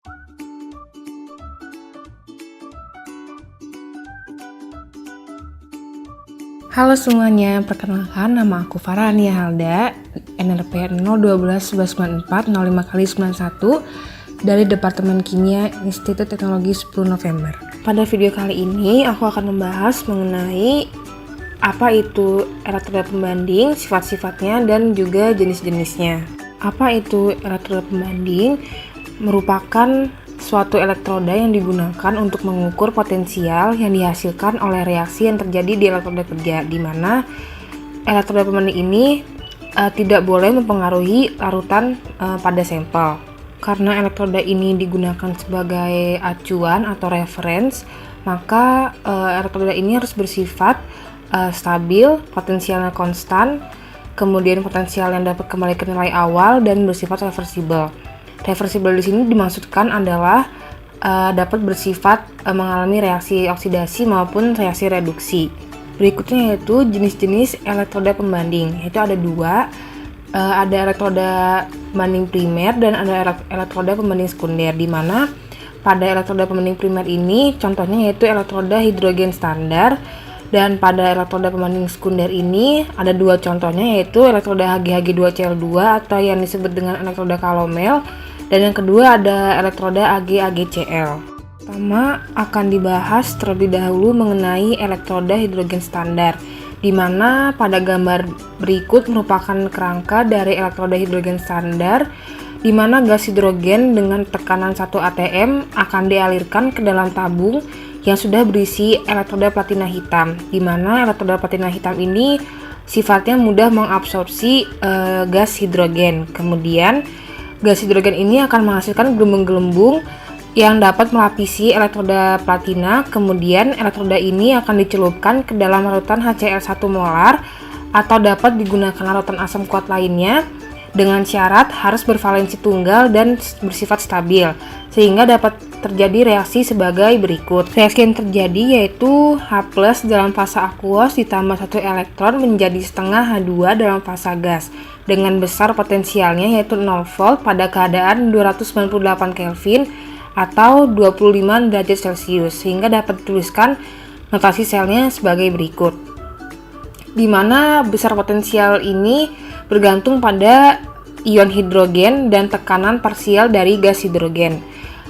Halo semuanya, perkenalkan nama aku Farhania Halda, NRP 012-1194-05x91 dari Departemen Kimia Institut Teknologi 10 November. Pada video kali ini aku akan membahas mengenai apa itu elektroda pembanding, sifat-sifatnya, dan juga jenis-jenisnya. Apa itu elektroda pembanding? Merupakan suatu elektroda yang digunakan untuk mengukur potensial yang dihasilkan oleh reaksi yang terjadi di elektroda kerja, di mana elektroda pembanding ini tidak boleh mempengaruhi larutan pada sampel. Karena elektroda ini digunakan sebagai acuan atau reference, maka elektroda ini harus bersifat stabil, potensialnya konstan, kemudian potensial yang dapat kembali ke nilai awal, dan bersifat reversibel. Reversibel di sini dimaksudkan adalah dapat bersifat mengalami reaksi oksidasi maupun reaksi reduksi. Berikutnya yaitu jenis-jenis elektroda pembanding, yaitu ada dua, ada elektroda pembanding primer dan ada elektroda pembanding sekunder, di mana pada elektroda pembanding primer ini contohnya yaitu elektroda hidrogen standar, dan pada elektroda pembanding sekunder ini ada dua contohnya, yaitu elektroda Hg2Cl2 atau yang disebut dengan elektroda Calomel, dan yang kedua ada elektroda AgAgCl. Pertama akan dibahas terlebih dahulu mengenai elektroda hidrogen standar, di mana pada gambar berikut merupakan kerangka dari elektroda hidrogen standar, di mana gas hidrogen dengan tekanan 1 atm akan dialirkan ke dalam tabung yang sudah berisi elektroda platina hitam, di mana elektroda platina hitam ini sifatnya mudah mengabsorpsi gas hidrogen. Kemudian gas hidrogen ini akan menghasilkan gelembung-gelembung yang dapat melapisi elektroda platina. Kemudian elektroda ini akan dicelupkan ke dalam larutan HCl1 molar atau dapat digunakan larutan asam kuat lainnya dengan syarat harus bervalensi tunggal dan bersifat stabil, sehingga dapat terjadi reaksi sebagai berikut. Reaksi yang terjadi yaitu H+ dalam fase aquos ditambah 1 elektron menjadi setengah H2 dalam fase gas dengan besar potensialnya yaitu 0 volt pada keadaan 298 Kelvin atau 25 derajat Celcius, sehingga dapat dituliskan notasi selnya sebagai berikut, di mana besar potensial ini bergantung pada ion hidrogen dan tekanan parsial dari gas hidrogen.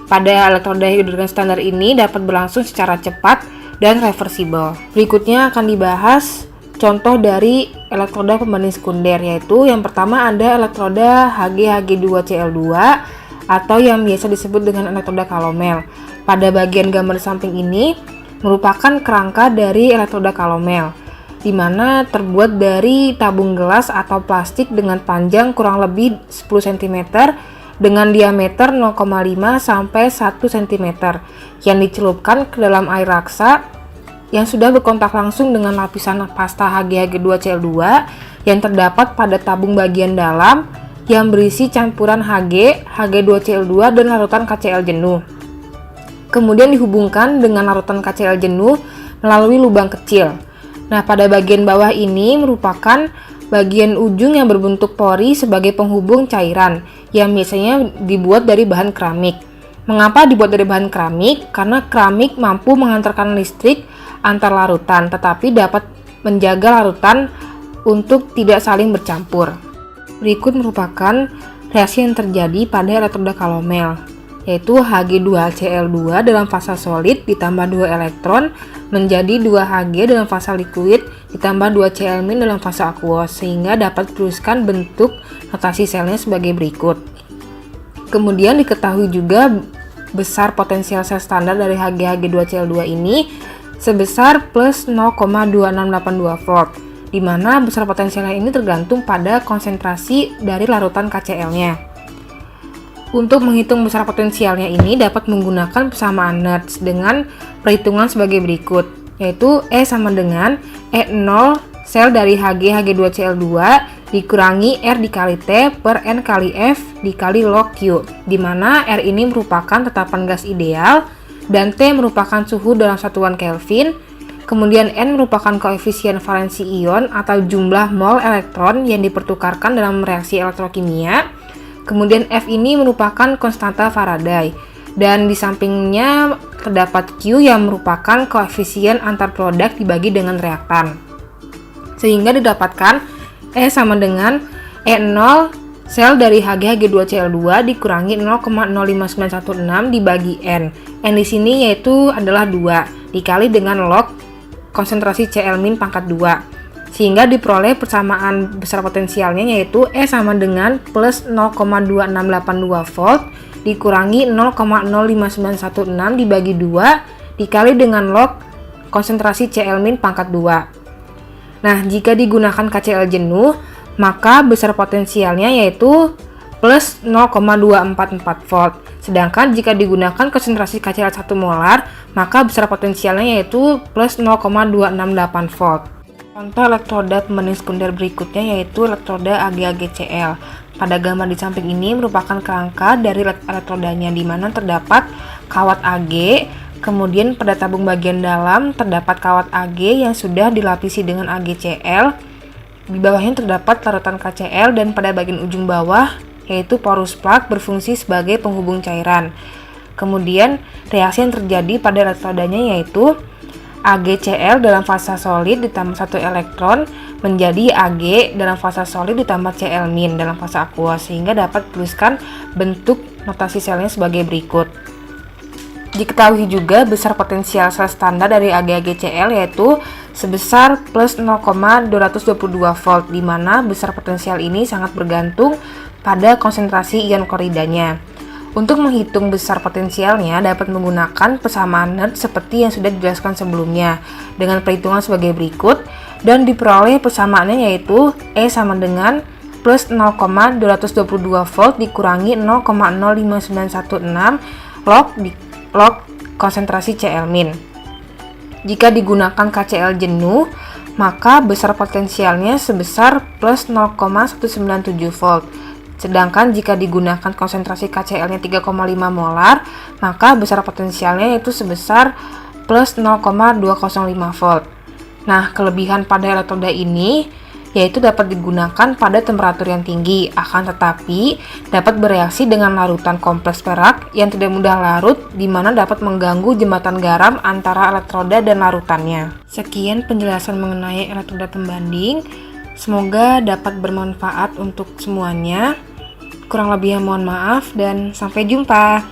Pada elektroda hidrogen standar ini dapat berlangsung secara cepat dan reversibel. Berikutnya akan dibahas contoh dari elektroda pembanding sekunder, yaitu yang pertama ada elektroda Hg2Cl2 atau yang biasa disebut dengan elektroda Calomel. Pada bagian gambar samping ini merupakan kerangka dari elektroda Calomel, di mana terbuat dari tabung gelas atau plastik dengan panjang kurang lebih 10 cm dengan diameter 0,5 sampai 1 cm yang dicelupkan ke dalam air raksa yang sudah berkontak langsung dengan lapisan pasta Hg2Cl2 yang terdapat pada tabung bagian dalam yang berisi campuran Hg2Cl2 dan larutan KCl jenuh. Kemudian dihubungkan dengan larutan KCl jenuh melalui lubang kecil. Nah, pada bagian bawah ini merupakan bagian ujung yang berbentuk pori sebagai penghubung cairan yang biasanya dibuat dari bahan keramik. Mengapa dibuat dari bahan keramik? Karena keramik mampu mengantarkan listrik antar larutan, tetapi dapat menjaga larutan untuk tidak saling bercampur. Berikut merupakan reaksi yang terjadi pada elektroda Calomel, yaitu Hg2Cl2 dalam fasa solid ditambah 2 elektron menjadi 2 Hg dalam fasa liquid ditambah 2 Cl- dalam fase aquos, sehingga dapat dituliskan bentuk notasi selnya sebagai berikut. Kemudian diketahui juga besar potensial sel standar dari Hg2Cl2 ini sebesar plus 0,2682 volt, di mana besar potensialnya ini tergantung pada konsentrasi dari larutan KCl-nya. Untuk menghitung besar potensialnya ini dapat menggunakan persamaan Nernst dengan perhitungan sebagai berikut, yaitu E sama dengan E0 sel dari Hg2Cl2 dikurangi R dikali T per N kali F dikali log Q, di mana R ini merupakan tetapan gas ideal dan T merupakan suhu dalam satuan Kelvin. Kemudian N merupakan koefisien valensi ion atau jumlah mol elektron yang dipertukarkan dalam reaksi elektrokimia. Kemudian F ini merupakan konstanta Faraday. Dan di sampingnya terdapat Q yang merupakan koefisien antar produk dibagi dengan reaktan. Sehingga didapatkan E sama dengan E0 sel dari HgH2Cl2 dikurangi 0,05916 dibagi N. N di sini yaitu adalah 2 dikali dengan log konsentrasi Cl min pangkat 2. Sehingga diperoleh persamaan besar potensialnya yaitu E sama dengan plus 0,2682 volt dikurangi 0,05916 dibagi 2 dikali dengan log konsentrasi Cl min pangkat 2. Nah, jika digunakan KCl jenuh, maka besar potensialnya yaitu plus 0,244 volt. Sedangkan jika digunakan konsentrasi KCl 1 molar, maka besar potensialnya yaitu plus 0,268 volt. Contoh elektroda pembanding sekunder berikutnya yaitu elektroda AgAgCl. Pada gambar di samping ini merupakan kerangka dari elektrodanya, di mana terdapat kawat Ag, kemudian pada tabung bagian dalam terdapat kawat Ag yang sudah dilapisi dengan AgCl. Di bawahnya terdapat larutan KCl dan pada bagian ujung bawah yaitu porus plak berfungsi sebagai penghubung cairan. Kemudian reaksi yang terjadi pada elektrodanya yaitu AgCl dalam fasa solid ditambah 1 elektron menjadi Ag dalam fasa solid ditambah Cl min dalam fasa aqueous, sehingga dapat dituliskan bentuk notasi selnya sebagai berikut. Diketahui juga besar potensial sel standar dari AgAgCl yaitu sebesar plus 0,222 volt, di mana besar potensial ini sangat bergantung pada konsentrasi ion kloridanya. Untuk menghitung besar potensialnya dapat menggunakan persamaan Nernst seperti yang sudah dijelaskan sebelumnya dengan perhitungan sebagai berikut, dan diperoleh persamaannya yaitu E sama dengan plus 0,222 volt dikurangi 0,05916 log konsentrasi Cl min. Jika digunakan KCl jenuh, maka besar potensialnya sebesar plus 0,197 volt. Sedangkan jika digunakan konsentrasi KCl-nya 3,5 molar, maka besar potensialnya yaitu sebesar plus 0,205 volt. Nah, kelebihan pada elektroda ini yaitu dapat digunakan pada temperatur yang tinggi, akan tetapi dapat bereaksi dengan larutan kompleks perak yang tidak mudah larut, di mana dapat mengganggu jembatan garam antara elektroda dan larutannya. Sekian penjelasan mengenai elektroda pembanding, semoga dapat bermanfaat untuk semuanya. Kurang lebihnya mohon maaf dan sampai jumpa.